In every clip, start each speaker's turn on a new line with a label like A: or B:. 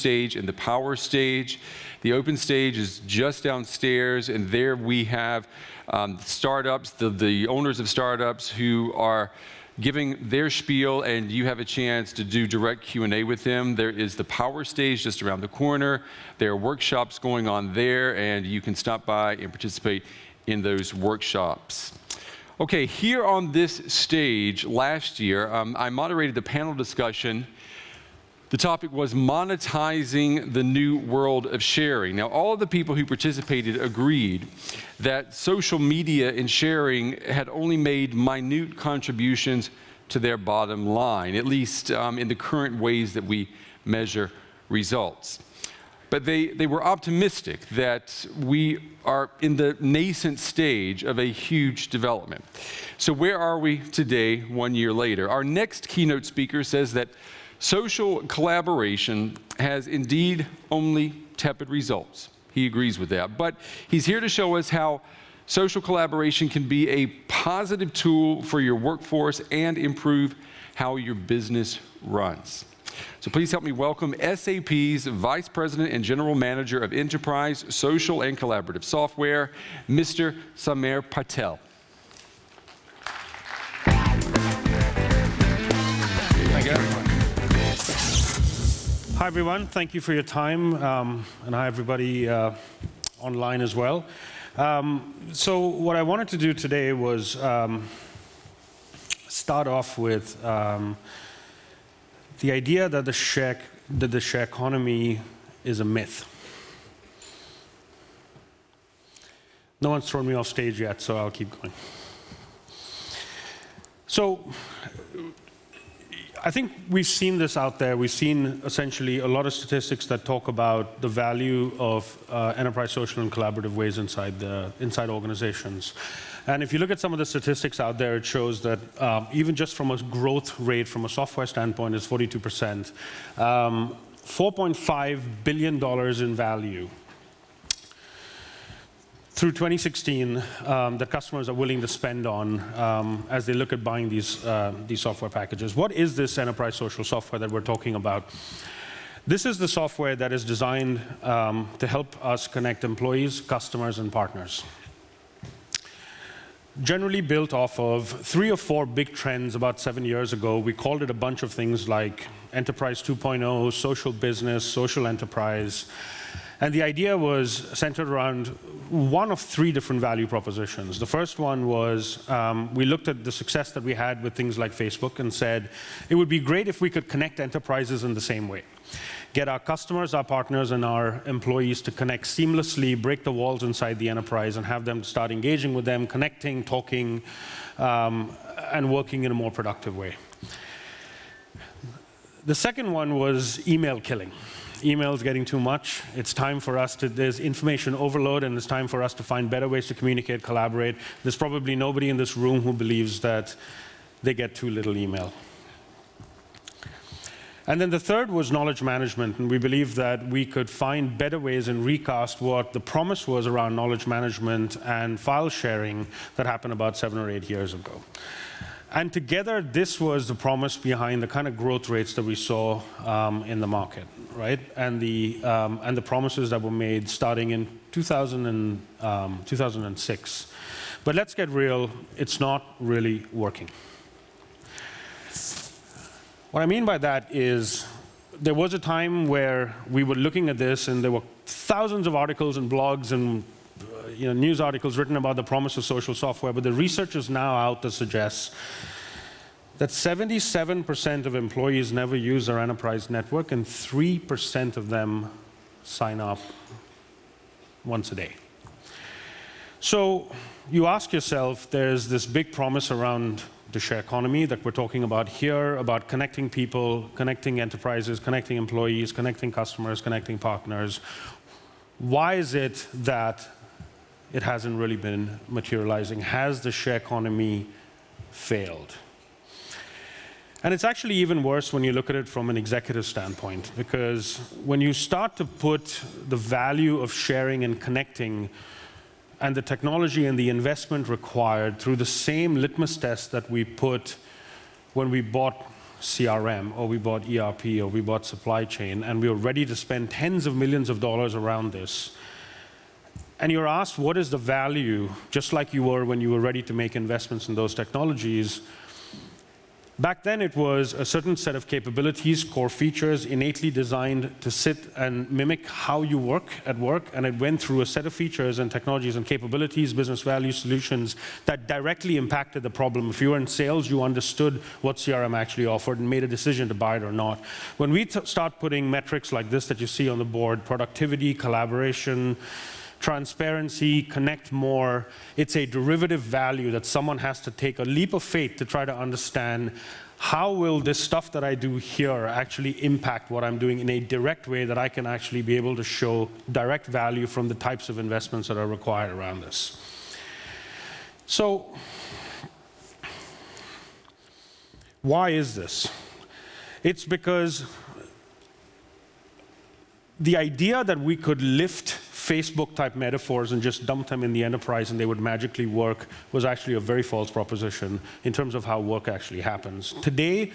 A: stage and the power stage. The open stage is just downstairs, and there we have startups, the owners of startups who are giving their spiel, and you have a chance to do direct Q&A with them. There is the power stage just around the corner. There are workshops going on there, and you can stop by and participate in those workshops. Okay, here on this stage last year, I moderated the panel discussion. The topic was monetizing the new world of sharing. Now, all of the people who participated agreed that social media and sharing had only made minute contributions to their bottom line, at least in the current ways that we measure results. But they were optimistic that we are in the nascent stage of a huge development. So where are we today, 1 year later? Our next keynote speaker says that social collaboration has indeed only tepid results. He agrees with that. But he's here to show us how social collaboration can be a positive tool for your workforce and improve how your business runs. So please help me welcome SAP's Vice President and General Manager of Enterprise, Social and Collaborative Software, Mr. Sameer Patel.
B: Thank you. Hi, everyone. Thank you for your time, and hi, everybody online as well. So what I wanted to do today was start off with the idea that the share economy is a myth. No one's thrown me off stage yet, so I'll keep going. So I think we've seen this out there. We've seen essentially a lot of statistics that talk about the value of enterprise social and collaborative ways inside organizations. And if you look at some of the statistics out there, it shows that even just from a growth rate from a software standpoint is 42%. $4.5 billion in value through 2016 that customers are willing to spend on as they look at buying these software packages. What is this enterprise social software that we're talking about? This is the software that is designed to help us connect employees, customers, and partners. Generally built off of 3 or 4 big trends about 7 years ago. We called it a bunch of things like Enterprise 2.0, social business, social enterprise. And the idea was centered around one of 3 different value propositions. The first one was we looked at the success that we had with things like Facebook and said, it would be great if we could connect enterprises in the same way. Get our customers, our partners, and our employees to connect seamlessly, break the walls inside the enterprise, and have them start engaging with them, connecting, talking, and working in a more productive way. The second one was email killing. Email is getting too much. It's time for us to, there's information overload, and it's time for us to find better ways to communicate, collaborate. There's probably nobody in this room who believes that they get too little email. And then the third was knowledge management, and we believe that we could find better ways and recast what the promise was around knowledge management and file sharing that happened about 7 or 8 years ago. And together, this was the promise behind the kind of growth rates that we saw in the market, right? And the promises that were made starting in 2006. But let's get real, it's not really working. What I mean by that is there was a time where we were looking at this and there were thousands of articles and blogs and news articles written about the promise of social software, but the research is now out that suggests that 77% of employees never use their enterprise network and 3% of them sign up once a day. So you ask yourself, there's this big promise around the share economy that we're talking about here, about connecting people, connecting enterprises, connecting employees, connecting customers, connecting partners. Why is it that it hasn't really been materializing? Has the share economy failed? And it's actually even worse when you look at it from an executive standpoint, because when you start to put the value of sharing and connecting and the technology and the investment required through the same litmus test that we put when we bought CRM, or we bought ERP, or we bought supply chain, and we were ready to spend tens of millions of dollars around this. And you're asked, what is the value, just like you were when you were ready to make investments in those technologies. Back then, it was a certain set of capabilities, core features, innately designed to sit and mimic how you work at work, and it went through a set of features and technologies and capabilities, business value solutions that directly impacted the problem. If you were in sales, you understood what CRM actually offered and made a decision to buy it or not. When we start putting metrics like this that you see on the board, productivity, collaboration, transparency, connect more, it's a derivative value that someone has to take a leap of faith to try to understand how will this stuff that I do here actually impact what I'm doing in a direct way that I can actually be able to show direct value from the types of investments that are required around this. So, why is this? It's because the idea that we could lift Facebook-type metaphors and just dump them in the enterprise and they would magically work was actually a very false proposition in terms of how work actually happens. Today,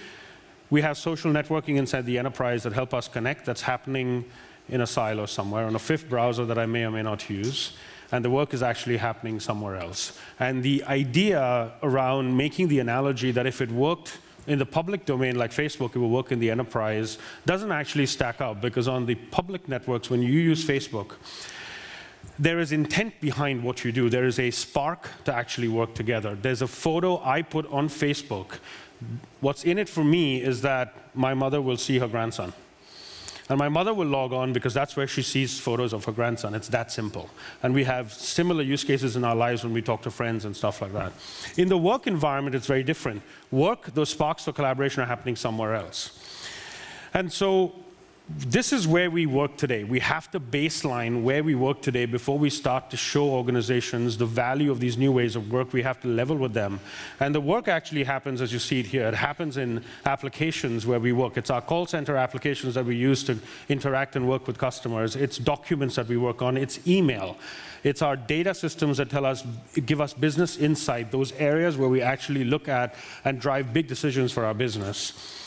B: we have social networking inside the enterprise that help us connect. That's happening in a silo somewhere on a fifth browser that I may or may not use, and the work is actually happening somewhere else. And the idea around making the analogy that if it worked in the public domain like Facebook, it will work in the enterprise, doesn't actually stack up, because on the public networks, when you use Facebook, there is intent behind what you do. There is a spark to actually work together. There's a photo I put on Facebook. What's in it for me is that my mother will see her grandson. And my mother will log on because that's where she sees photos of her grandson. It's that simple. And we have similar use cases in our lives when we talk to friends and stuff like that. In the work environment, it's very different. Work, those sparks for collaboration are happening somewhere else. And so this is where we work today. We have to baseline where we work today before we start to show organizations the value of these new ways of work. We have to level with them. And the work actually happens, as you see it here. It happens in applications where we work. It's our call center applications that we use to interact and work with customers. It's documents that we work on. It's email. It's our data systems that give us business insight, those areas where we actually look at and drive big decisions for our business.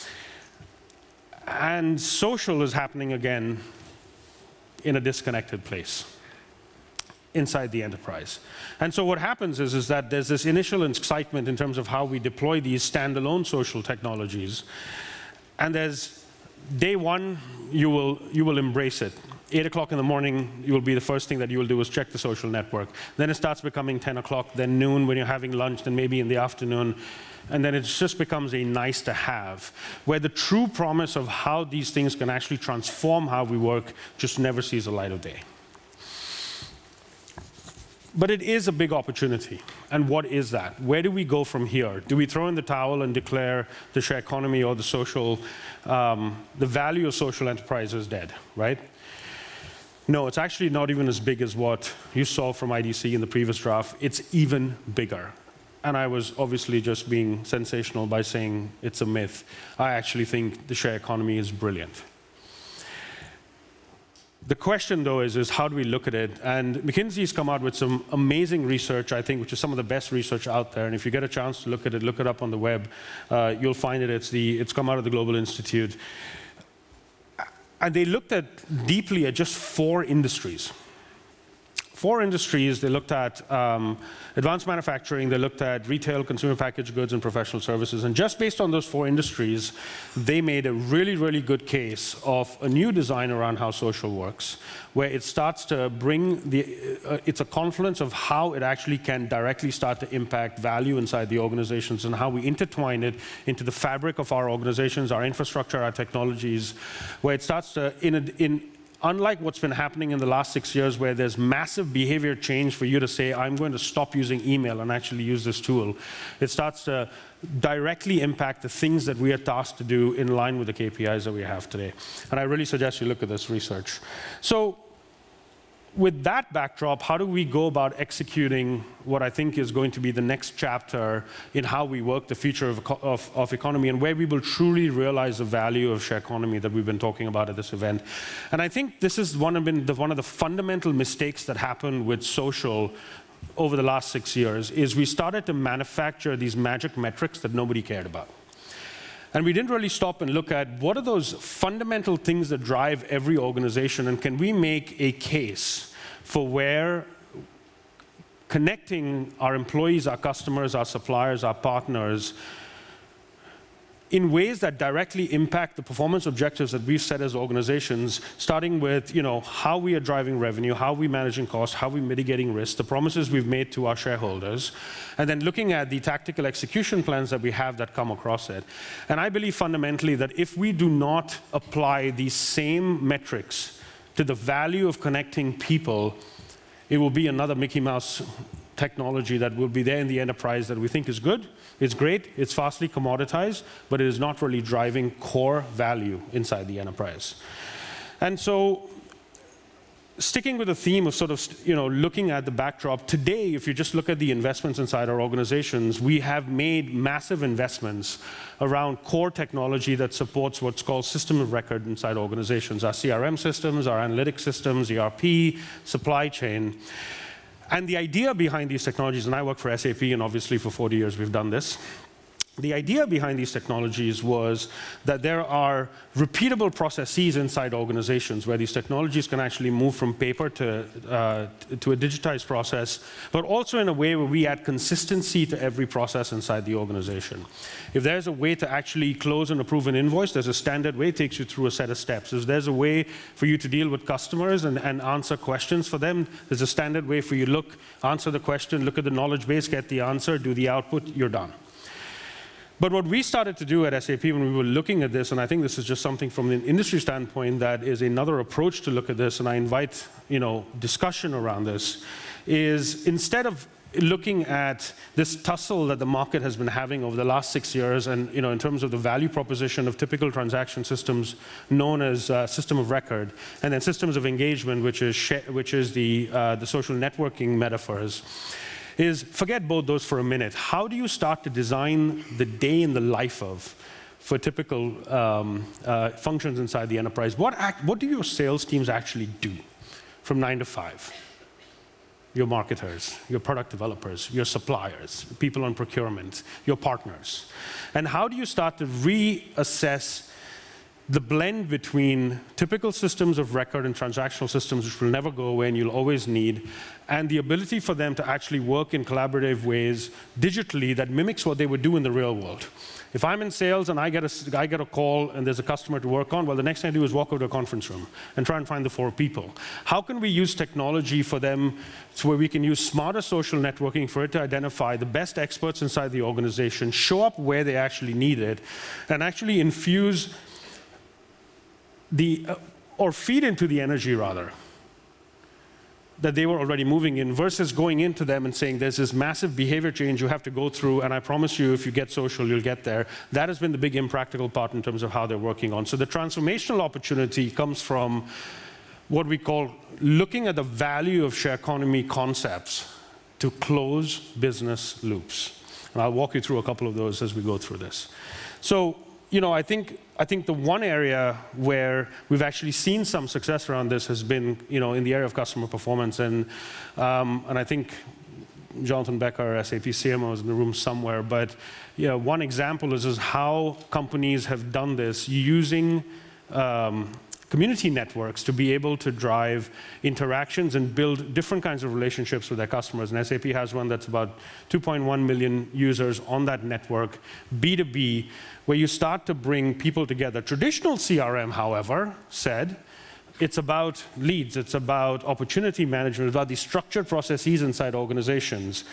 B: And social is happening again in a disconnected place inside the enterprise. And so what happens is that there's this initial excitement in terms of how we deploy these standalone social technologies. And there's day one, you will embrace it. 8 o'clock in the morning, you will be the first thing that you will do is check the social network. Then it starts becoming 10 o'clock, then noon when you're having lunch, then maybe in the afternoon. And then it just becomes a nice to have, where the true promise of how these things can actually transform how we work just never sees the light of day. But it is a big opportunity. And what is that? Where do we go from here? Do we throw in the towel and declare the share economy or the social, the value of social enterprise is dead, right? No, it's actually not even as big as what you saw from IDC in the previous draft. It's even bigger. And I was obviously just being sensational by saying it's a myth. I actually think the share economy is brilliant. The question, though, is how do we look at it? And McKinsey's come out with some amazing research, I think, which is some of the best research out there. And if you get a chance to look at it, look it up on the web. You'll find it. It's come out of the Global Institute. And they looked deeply at just 4 industries. 4 industries. They looked at advanced manufacturing, they looked at retail, consumer packaged goods, and professional services. And just based on those 4 industries, they made a really, really good case of a new design around how social works, where it starts to bring it's a confluence of how it actually can directly start to impact value inside the organizations and how we intertwine it into the fabric of our organizations, our infrastructure, our technologies, where it starts to, unlike what's been happening in the last 6 years, where there's massive behavior change for you to say, I'm going to stop using email and actually use this tool, it starts to directly impact the things that we are tasked to do in line with the KPIs that we have today. And I really suggest you look at this research. So, with that backdrop, how do we go about executing what I think is going to be the next chapter in how we work, the future of economy, and where we will truly realize the value of share economy that we've been talking about at this event? And I think this is one of the fundamental mistakes that happened with social over the last 6 years, is we started to manufacture these magic metrics that nobody cared about. And we didn't really stop and look at what are those fundamental things that drive every organization, and can we make a case for where connecting our employees, our customers, our suppliers, our partners in ways that directly impact the performance objectives that we've set as organizations, starting with how we are driving revenue, how we're managing costs, how we're mitigating risk, the promises we've made to our shareholders, and then looking at the tactical execution plans that we have that come across it. And I believe fundamentally that if we do not apply these same metrics to the value of connecting people, it will be another Mickey Mouse technology that will be there in the enterprise that we think is good, it's great, it's fastly commoditized, but it is not really driving core value inside the enterprise. And so, sticking with the theme of sort of looking at the backdrop, today, if you just look at the investments inside our organizations, we have made massive investments around core technology that supports what's called system of record inside organizations, our CRM systems, our analytics systems, ERP, supply chain. And the idea behind these technologies, and I work for SAP, and obviously for 40 years we've done this, the idea behind these technologies was that there are repeatable processes inside organizations where these technologies can actually move from paper to a digitized process, but also in a way where we add consistency to every process inside the organization. If there's a way to actually close and approve an invoice, there's a standard way, it takes you through a set of steps. If there's a way for you to deal with customers and answer questions for them, there's a standard way for you to answer the question, look at the knowledge base, get the answer, do the output, you're done. But what we started to do at SAP when we were looking at this, and I think this is just something from an industry standpoint that is another approach to look at this, and I invite discussion around this, is instead of looking at this tussle that the market has been having over the last 6 years, and in terms of the value proposition of typical transaction systems known as system of record, and then systems of engagement, which is the social networking metaphors, is forget both those for a minute. How do you start to design the day in the life of for typical functions inside the enterprise? What do your sales teams actually do from 9 to 5? Your marketers, your product developers, your suppliers, people on procurement, your partners. And how do you start to reassess the blend between typical systems of record and transactional systems, which will never go away and you'll always need, and the ability for them to actually work in collaborative ways digitally that mimics what they would do in the real world? If I'm in sales and I get a call and there's a customer to work on, well, the next thing I do is walk over to a conference room and try and find the 4 people. How can we use technology for them so where we can use smarter social networking for it to identify the best experts inside the organization, show up where they actually need it, and actually infuse or feed into the energy, rather, that they were already moving in, versus going into them and saying, there's this massive behavior change you have to go through, and I promise you, if you get social, you'll get there. That has been the big impractical part in terms of how they're working on. So the transformational opportunity comes from what we call looking at the value of share economy concepts to close business loops. And I'll walk you through a couple of those as we go through this. So, I think the one area where we've actually seen some success around this has been, in the area of customer performance, and I think Jonathan Becker, our SAP CMO, is in the room somewhere. But one example is how companies have done this using community networks to be able to drive interactions and build different kinds of relationships with their customers. And SAP has one that's about 2.1 million users on that network, B2B, where you start to bring people together. Traditional CRM, however, said it's about leads, it's about opportunity management, it's about these structured processes inside organizations.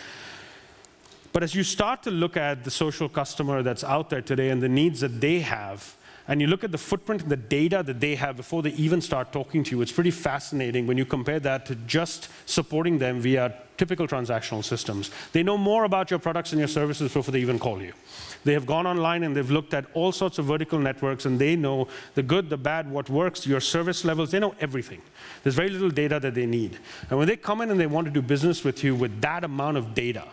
B: But as you start to look at the social customer that's out there today and the needs that they have, and you look at the footprint and the data that they have before they even start talking to you, it's pretty fascinating when you compare that to just supporting them via typical transactional systems. They know more about your products and your services before they even call you. They have gone online and they've looked at all sorts of vertical networks, and they know the good, the bad, what works, your service levels, they know everything. There's very little data that they need. And when they come in and they want to do business with you with that amount of data,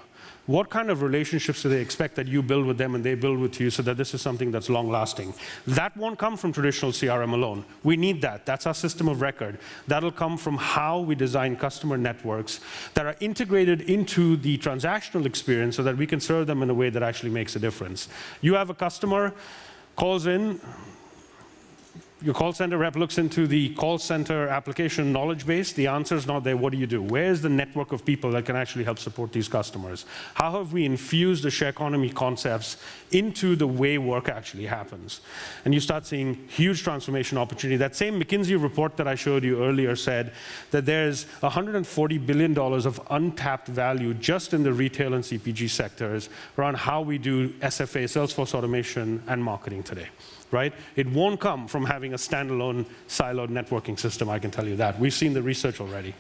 B: what kind of relationships do they expect that you build with them and they build with you so that this is something that's long-lasting? That won't come from traditional CRM alone. We need that. That's our system of record. That'll come from how we design customer networks that are integrated into the transactional experience so that we can serve them in a way that actually makes a difference. You have a customer, calls in. Your call center rep looks into the call center application knowledge base. The answer is not there. What do you do? Where's the network of people that can actually help support these customers? How have we infused the share economy concepts into the way work actually happens? And you start seeing huge transformation opportunity. That same McKinsey report that I showed you earlier said that there's $140 billion of untapped value just in the retail and CPG sectors around how we do SFA, Salesforce automation, and marketing today. Right? It won't come from having a standalone siloed networking system, I can tell you that. We've seen the research already.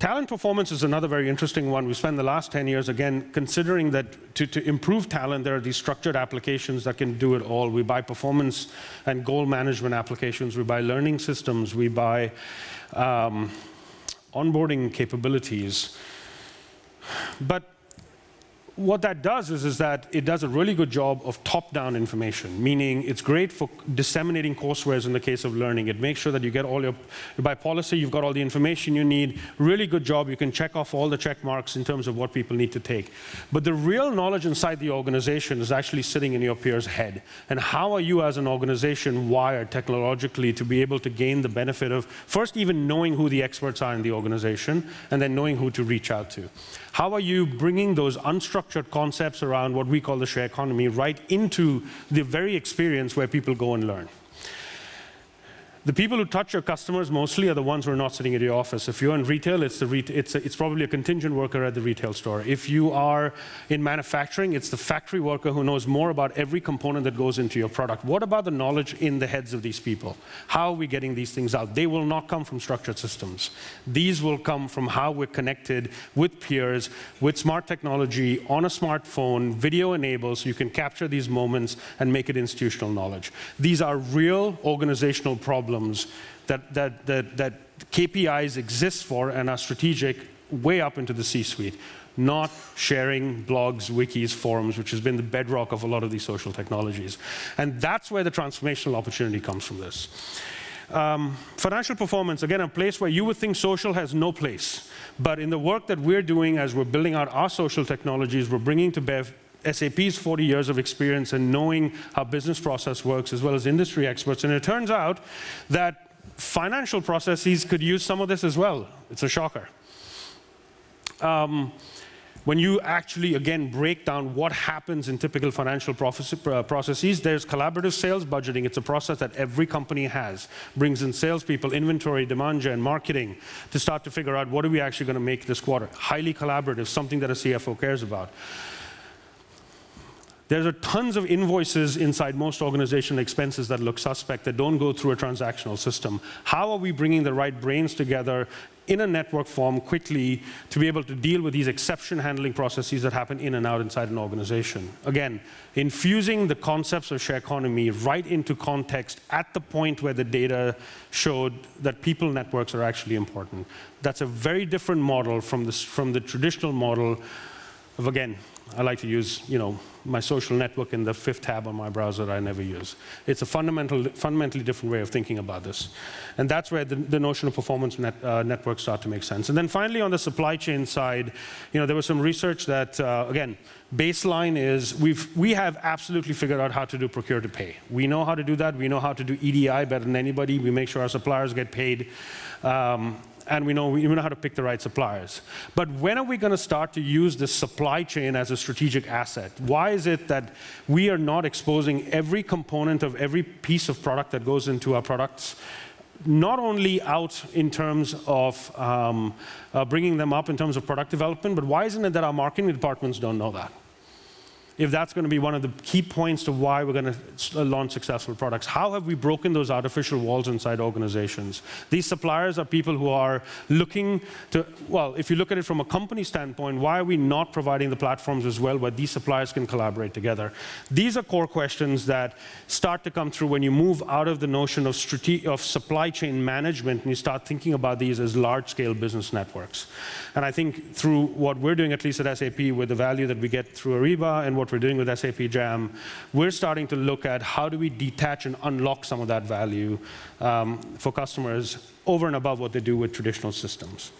B: Talent performance is another very interesting one. We spent the last 10 years, again, considering that to improve talent, there are these structured applications that can do it all. We buy performance and goal management applications. We buy learning systems. We buy onboarding capabilities. But what that does is that it does a really good job of top-down information, meaning it's great for disseminating courseware in the case of learning. It makes sure that you get all by policy, you've got all the information you need. Really good job. You can check off all the check marks in terms of what people need to take. But the real knowledge inside the organization is actually sitting in your peer's head. And how are you as an organization wired technologically to be able to gain the benefit of first even knowing who the experts are in the organization and then knowing who to reach out to? How are you bringing those unstructured concepts around what we call the share economy right into the very experience where people go and learn? The people who touch your customers mostly are the ones who are not sitting at your office. If you're in retail, it's probably a contingent worker at the retail store. If you are in manufacturing, it's the factory worker who knows more about every component that goes into your product. What about the knowledge in the heads of these people? How are we getting these things out? They will not come from structured systems. These will come from how we're connected with peers, with smart technology, on a smartphone, video enabled, so you can capture these moments and make it institutional knowledge. These are real organizational problems that KPIs exist for and are strategic way up into the C-suite, not sharing blogs, wikis, forums, which has been the bedrock of a lot of these social technologies. And that's where the transformational opportunity comes from this. Financial performance, again, a place where you would think social has no place. But in the work that we're doing as we're building out our social technologies, we're bringing to bear SAP's 40 years of experience and knowing how business process works, as well as industry experts. And it turns out that financial processes could use some of this as well. It's a shocker. When you actually, again, break down what happens in typical financial processes, there's collaborative sales budgeting. It's a process that every company has. Brings in salespeople, inventory, demand gen, marketing, to start to figure out what are we actually going to make this quarter. Highly collaborative, something that a CFO cares about. There are tons of invoices inside most organizational expenses that look suspect, that don't go through a transactional system. How are we bringing the right brains together in a network form quickly to be able to deal with these exception handling processes that happen in and out inside an organization? Again, infusing the concepts of share economy right into context at the point where the data showed that people networks are actually important. That's a very different model from the traditional model of, again, I like to use, my social network in the 5th tab on my browser that I never use. It's a fundamentally different way of thinking about this. And that's where the notion of performance networks start to make sense. And then finally, on the supply chain side, there was some research that, again, baseline is we have absolutely figured out how to do procure to pay. We know how to do that. We know how to do EDI better than anybody. We make sure our suppliers get paid. And we know how to pick the right suppliers. But when are we going to start to use this supply chain as a strategic asset? Why is it that we are not exposing every component of every piece of product that goes into our products, not only out in terms of bringing them up in terms of product development, but why isn't it that our marketing departments don't know that? If that's going to be one of the key points to why we're going to launch successful products. How have we broken those artificial walls inside organizations? These suppliers are people who are looking to, well, if you look at it from a company standpoint, why are we not providing the platforms as well where these suppliers can collaborate together? These are core questions that start to come through when you move out of the notion of supply chain management and you start thinking about these as large-scale business networks. And I think through what we're doing, at least at SAP, with the value that we get through Ariba and what we're doing with SAP Jam, we're starting to look at how do we detach and unlock some of that value for customers over and above what they do with traditional systems.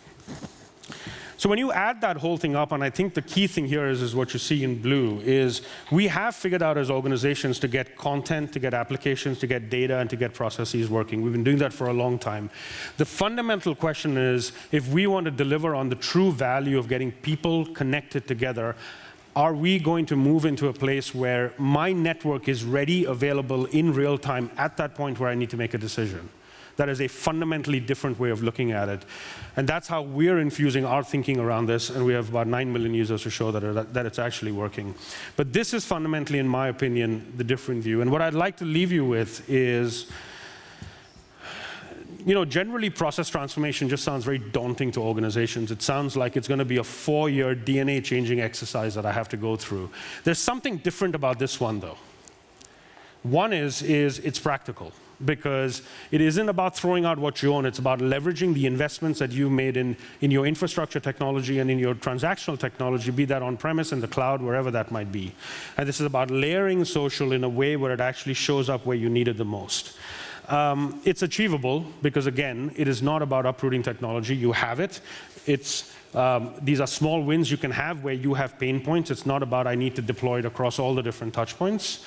B: So when you add that whole thing up, and I think the key thing here is what you see in blue, is we have figured out as organizations to get content, to get applications, to get data, and to get processes working. We've been doing that for a long time. The fundamental question is, if we want to deliver on the true value of getting people connected together, are we going to move into a place where my network is ready, available in real time at that point where I need to make a decision? That is a fundamentally different way of looking at it. And that's how we're infusing our thinking around this, and we have about 9 million users to show that it's actually working. But this is fundamentally, in my opinion, the different view. And what I'd like to leave you with is, generally process transformation just sounds very daunting to organizations. It sounds like it's going to be a 4-year DNA changing exercise that I have to go through. There's something different about this one, though. One is it's practical, because it isn't about throwing out what you own. It's about leveraging the investments that you made in your infrastructure technology and in your transactional technology, be that on-premise, in the cloud, wherever that might be. And this is about layering social in a way where it actually shows up where you need it the most. It's achievable because, again, it is not about uprooting technology. You have it. These are small wins you can have where you have pain points. It's not about I need to deploy it across all the different touch points.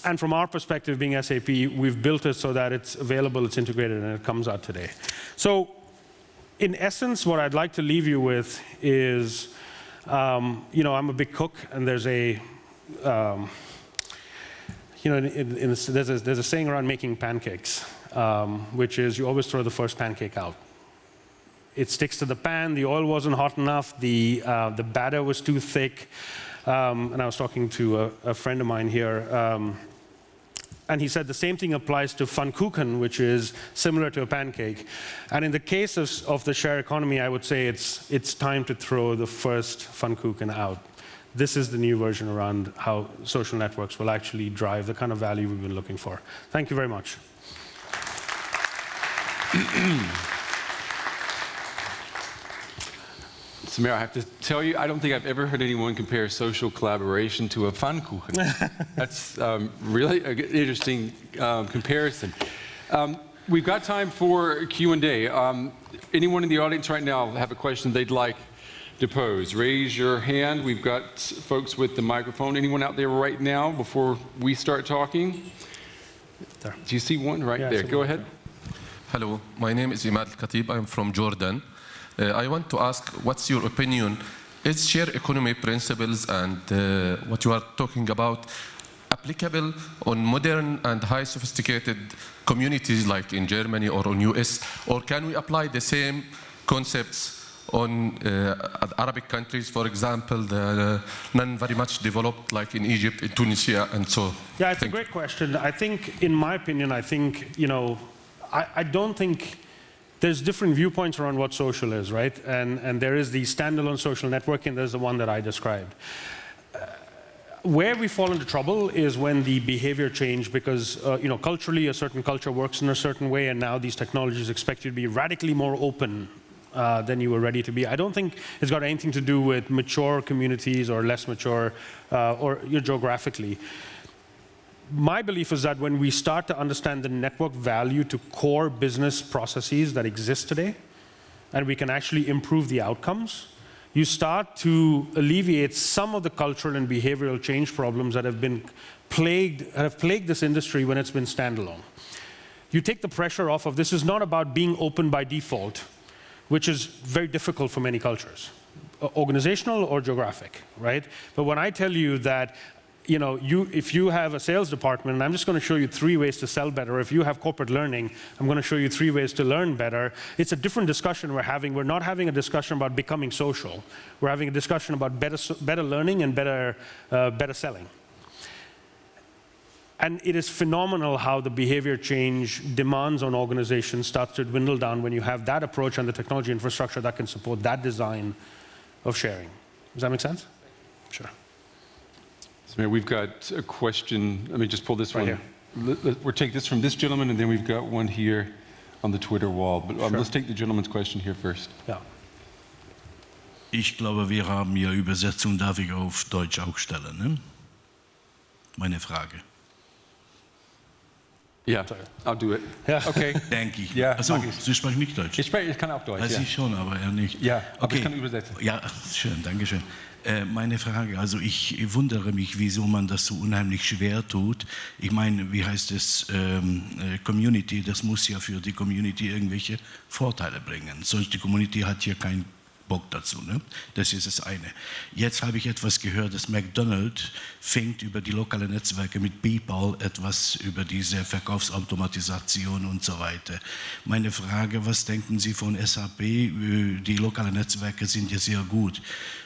B: And from our perspective, being SAP, we've built it so that it's available, it's integrated, and it comes out today. So in essence, what I'd like to leave you with is, I'm a big cook, and there's there's a saying around making pancakes, which is you always throw the first pancake out. It sticks to the pan, the oil wasn't hot enough, the batter was too thick, and I was talking to a friend of mine here, and he said the same thing applies to Pfannkuchen, which is similar to a pancake. And in the case of the share economy, I would say it's time to throw the first Pfannkuchen out. This is the new version around how social networks will actually drive the kind of value we've been looking for. Thank you very much.
A: Samir, I have to tell you, I don't think I've ever heard anyone compare social collaboration to a Pfannkuchen. That's really an interesting comparison. We've got time for Q&A. Anyone in the audience right now have a question they'd like to pose? Raise your hand. We've got folks with the microphone. Anyone out there right now before we start talking?
B: There.
A: Do you see one right there? Go ahead.
C: Hello, my name is Imad Al-Khatib. I'm from Jordan. I want to ask, what's your opinion? Is share economy principles and what you are talking about applicable on modern and high sophisticated communities like in Germany or in US? Or can we apply the same concepts on Arabic countries, for example, the none very much developed like in Egypt, in Tunisia, and so?
B: Yeah, it's a great question. I think, in my opinion, I don't think there's different viewpoints around what social is, right? And there is the standalone social networking, there's the one that I described. Where we fall into trouble is when the behavior change because, culturally a certain culture works in a certain way, and now these technologies expect you to be radically more open than you were ready to be. I don't think it's got anything to do with mature communities or less mature, or geographically. My belief is that when we start to understand the network value to core business processes that exist today, and we can actually improve the outcomes, you start to alleviate some of the cultural and behavioral change problems that have plagued this industry when it's been standalone. You take the pressure off of this is not about being open by default, which is very difficult for many cultures, organizational or geographic, right? But when I tell you that if you have a sales department, and I'm just going to show you 3 ways to sell better. If you have corporate learning, I'm going to show you 3 ways to learn better. It's a different discussion we're having. We're not having a discussion about becoming social. We're having a discussion about better learning and better selling. And it is phenomenal how the behavior change demands on organizations starts to dwindle down when you have that approach and the technology infrastructure that can support that design of sharing. Does that make sense? Sure.
A: So we've got a question. Let me just pull this
B: right
A: one.
B: Here.
A: We'll take this from this gentleman, and then we've got one here on the Twitter wall. But
B: sure.
A: Let's take the gentleman's question here first.
B: Yeah.
D: Ich glaube, wir haben ja Übersetzung, darf ich auf Deutsch auch stellen, ne? Meine Frage.
A: Yeah, I'll do it.
B: Ja.
A: Okay.
D: Denke ich.
A: Ja,
D: Achso,
A: mag ich.
D: Sie sprechen nicht Deutsch.
A: Ich kann auch Deutsch.
D: Also
A: Ja.
D: ich schon, aber er nicht.
A: Ja, aber
D: okay.
A: ich kann übersetzen.
D: Ja, schön, danke schön. Meine Frage, also ich wundere mich, wieso man das so unheimlich schwer tut. Ich meine, wie heißt es, Community, das muss ja für die Community irgendwelche Vorteile bringen. Sonst die Community hat hier keinen Bock dazu. Ne? Das ist das eine. Jetzt habe ich etwas gehört, dass McDonald's fängt über die lokalen Netzwerke mit PayPal etwas über diese Verkaufsautomatisation und so weiter. Meine Frage, was denken Sie von SAP? Die lokalen Netzwerke sind ja sehr gut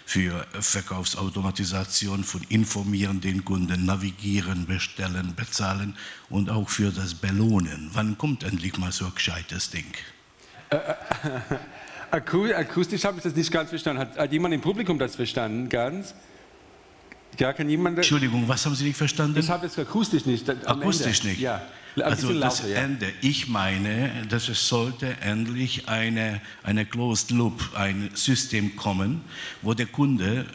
D: für Verkaufsautomatisation, von informieren den Kunden, navigieren, bestellen, bezahlen und auch für das Belohnen. Wann kommt endlich mal so ein gescheites Ding?
A: Akustisch habe ich das nicht ganz verstanden. Hat jemand im Publikum das verstanden? Ganz? Ja, kann jemand?
D: Entschuldigung, was haben Sie nicht verstanden?
A: Ich habe es akustisch nicht.
D: Akustisch nicht?
A: Ja.
D: Also das
A: lauter, ja.
D: Ende. Ich meine, dass es sollte endlich eine Closed Loop, ein System kommen, wo der Kunde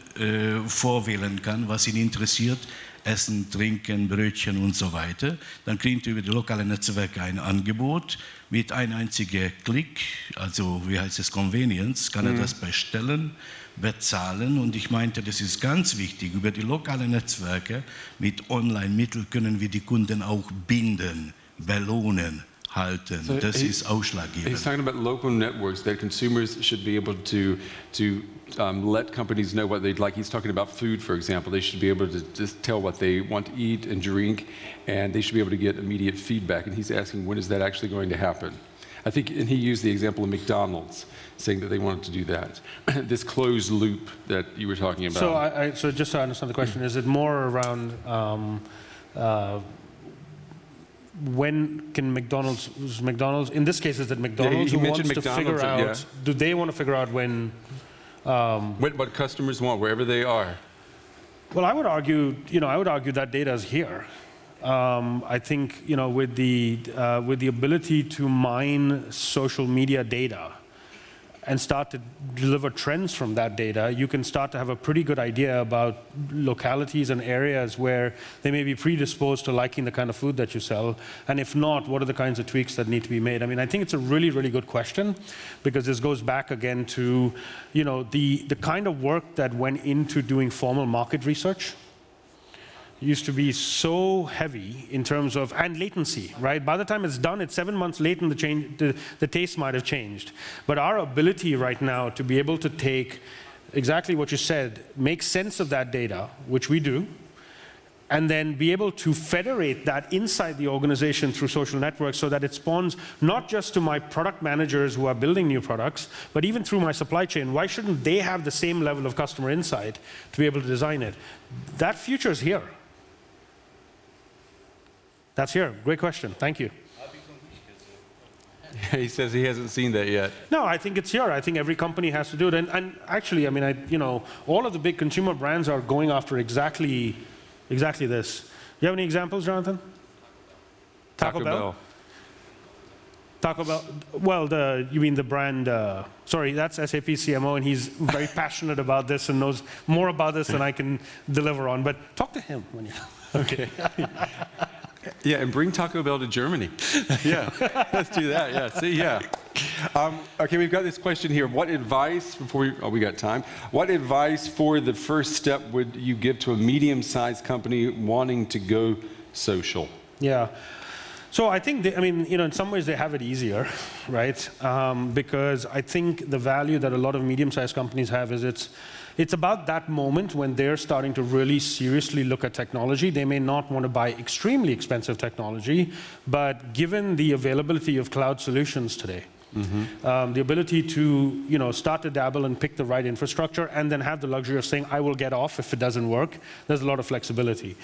D: vorwählen kann, was ihn interessiert. Essen, Trinken, Brötchen und so weiter. Dann kriegt er über die lokalen Netzwerke ein Angebot. Mit einem einzigen Klick, also wie heißt es, Convenience, kann er das bestellen, bezahlen. Und ich meinte, das ist ganz wichtig. Über die lokalen Netzwerke mit Online-Mitteln können wir die Kunden auch binden, belohnen, halten.
A: So
D: das ist ausschlaggebend.
A: He's talking about local networks that consumers should be able to let companies know what they'd like. He's talking about food, for example. They should be able to just tell what they want to eat and drink, and they should be able to get immediate feedback. And he's asking, when is that actually going to happen? I think, and he used the example of McDonald's, saying that they wanted to do that. This closed loop that you were talking about.
B: So just to understand the question, is it more around when can McDonald's, in this case, is it McDonald's
A: he
B: who wants
A: mentioned
B: to figure
A: McDonald's,
B: out, do they want to figure out when?
A: What customers want, wherever they are.
B: Well, I would argue that data is here. I think, with the ability to mine social media data and start to deliver trends from that data, you can start to have a pretty good idea about localities and areas where they may be predisposed to liking the kind of food that you sell. And if not, what are the kinds of tweaks that need to be made? I mean, I think it's a really, really good question, because this goes back again to, the kind of work that went into doing formal market research. Used to be so heavy in terms of, and latency, right? By the time it's done, it's 7 months late and the taste might have changed. But our ability right now to be able to take exactly what you said, make sense of that data, which we do, and then be able to federate that inside the organization through social networks so that it spawns not just to my product managers who are building new products, but even through my supply chain. Why shouldn't they have the same level of customer insight to be able to design it? That future is here. That's here. Great question. Thank you.
A: He says he hasn't seen that yet.
B: No, I think it's here. I think every company has to do it. And actually, I mean, all of the big consumer brands are going after exactly this. You have any examples, Jonathan? Taco Bell? Taco Bell. Well, you mean the brand? Sorry, that's SAP CMO, and he's very passionate about this and knows more about this than I can deliver on. But talk to him when you.
A: Okay. Yeah, and bring Taco Bell to Germany. Yeah, let's do that. Yeah, see, yeah. Okay, we've got this question here. What advice, we got time. What advice for the first step would you give to a medium-sized company wanting to go social?
B: Yeah. So I think, in some ways they have it easier, right? Because I think the value that a lot of medium-sized companies have is it's about that moment when they're starting to really seriously look at technology. They may not want to buy extremely expensive technology, but given the availability of cloud solutions today, the ability to start to dabble and pick the right infrastructure and then have the luxury of saying, I will get off if it doesn't work, there's a lot of flexibility.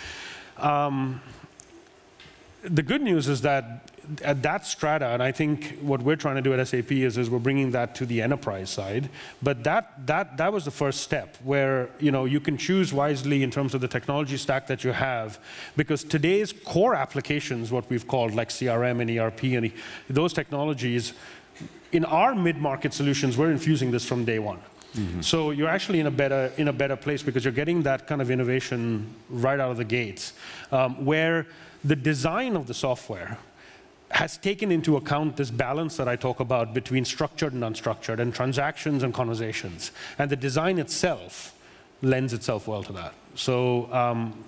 B: The good news is that at that strata, and I think what we're trying to do at SAP is we're bringing that to the enterprise side. But that was the first step, where you can choose wisely in terms of the technology stack that you have, because today's core applications, what we've called like CRM and ERP and those technologies, in our mid-market solutions, we're infusing this from day one. So you're actually in a better place because you're getting that kind of innovation right out of the gates, where the design of the software has taken into account this balance that I talk about between structured and unstructured, and transactions and conversations. And the design itself lends itself well to that. So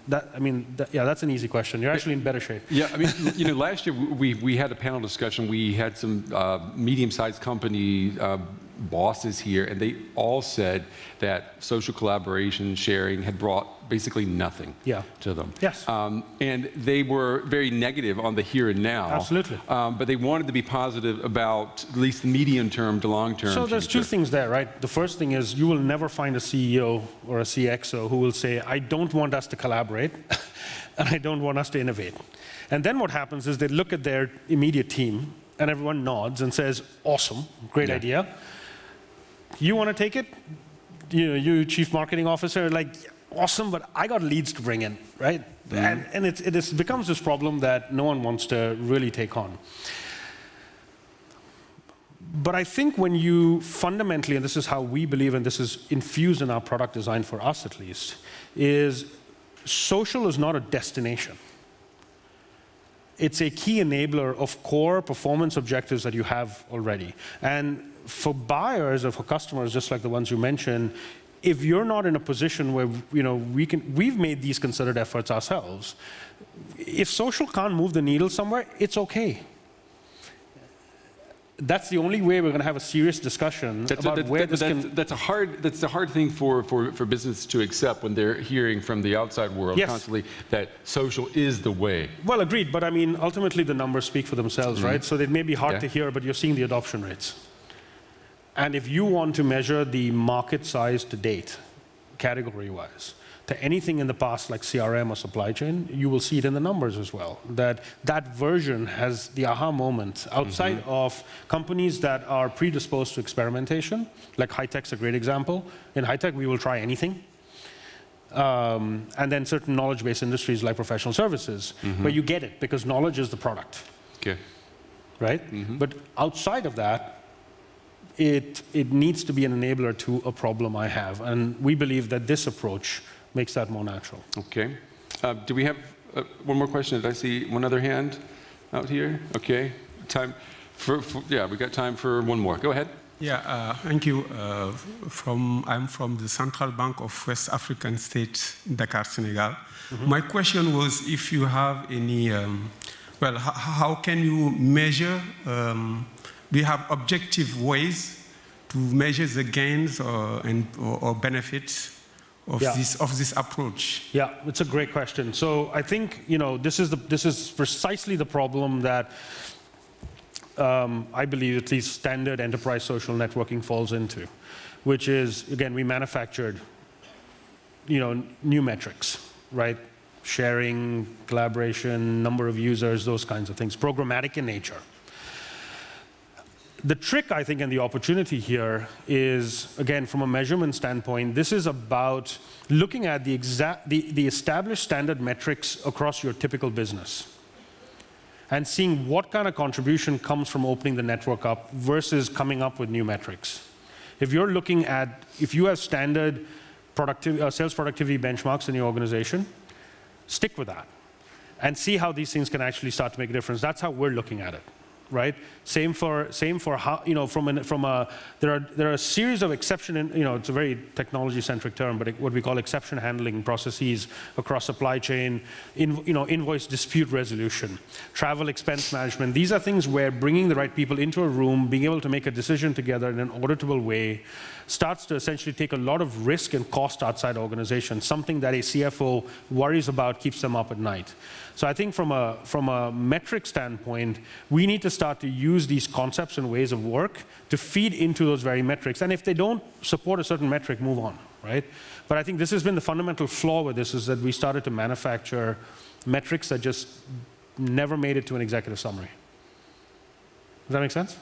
B: that's an easy question. You're actually in better shape.
A: Yeah, I mean, last year we had a panel discussion. We had some medium-sized company bosses here, and they all said that social collaboration, sharing had brought basically nothing to them.
B: Yes.
A: And they were very negative on the here and now.
B: Absolutely.
A: But they wanted to be positive about at least the medium-term to long-term
B: So there's two things there, right? The first thing is you will never find a CEO or a CXO who will say, I don't want us to collaborate, and I don't want us to innovate. And then what happens is they look at their immediate team, and everyone nods and says, awesome, great idea. You want to take it? You chief marketing officer, like, awesome, but I got leads to bring in, right? And it becomes this problem that no one wants to really take on. But I think when you fundamentally, and this is how we believe, and this is infused in our product design for us at least, is social is not a destination. It's a key enabler of core performance objectives that you have already. And for buyers or for customers, just like the ones you mentioned, if you're not in a position where we've made these considered efforts ourselves, if social can't move the needle somewhere, it's okay. That's the only way we're going to have a serious discussion about where this can...
A: That's a hard thing for business to accept when they're hearing from the outside world constantly that social is the way.
B: Well, agreed, but I mean, ultimately the numbers speak for themselves, right? So it may be hard to hear, but you're seeing the adoption rates. And if you want to measure the market size to date, category-wise, to anything in the past like CRM or supply chain, you will see it in the numbers as well. That version has the aha moment outside of companies that are predisposed to experimentation, like high-tech's a great example. In high-tech, we will try anything. And then certain knowledge-based industries like professional services, where you get it because knowledge is the product.
A: Okay.
B: Right? But outside of that, it needs to be an enabler to a problem I have. And we believe that this approach makes that more natural.
A: Okay. Do we have one more question? Did I see one other hand out here? Okay. Time we got time for one more. Go ahead.
E: Yeah, thank you. I'm from the Central Bank of West African State, Dakar, Senegal. My question was if you have any, how can you measure, do you have objective ways to measure the gains or benefits of this approach?
B: Yeah, it's a great question. So I think this is precisely the problem that I believe at least standard enterprise social networking falls into, which is, again, we manufactured new metrics, right? Sharing, collaboration, number of users, those kinds of things, programmatic in nature. The trick, I think, and the opportunity here is, again, from a measurement standpoint, this is about looking at the established standard metrics across your typical business and seeing what kind of contribution comes from opening the network up versus coming up with new metrics. If you have standard sales productivity benchmarks in your organization, stick with that and see how these things can actually start to make a difference. That's how we're looking at it. Right. Same for how there are a series of exception. It's a very technology-centric term, but what we call exception handling processes across supply chain, invoice dispute resolution, travel expense management. These are things where bringing the right people into a room, being able to make a decision together in an auditable way, starts to essentially take a lot of risk and cost outside organizations. Something that a CFO worries about, keeps them up at night. So I think from a metric standpoint, we need to start to use these concepts and ways of work to feed into those very metrics. And if they don't support a certain metric, move on, right? But I think this has been the fundamental flaw with this, is that we started to manufacture metrics that just never made it to an executive summary. Does that make sense?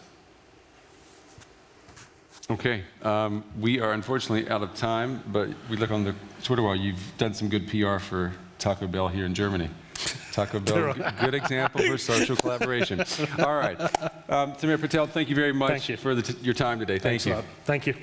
A: Okay. We are unfortunately out of time, but we look on the Twitter wall. You've done some good PR for Taco Bell here in Germany. Taco Bell, good example for social collaboration. All right. Samir Patel, thank you very much for your time today.
B: Thanks a lot. Thank you.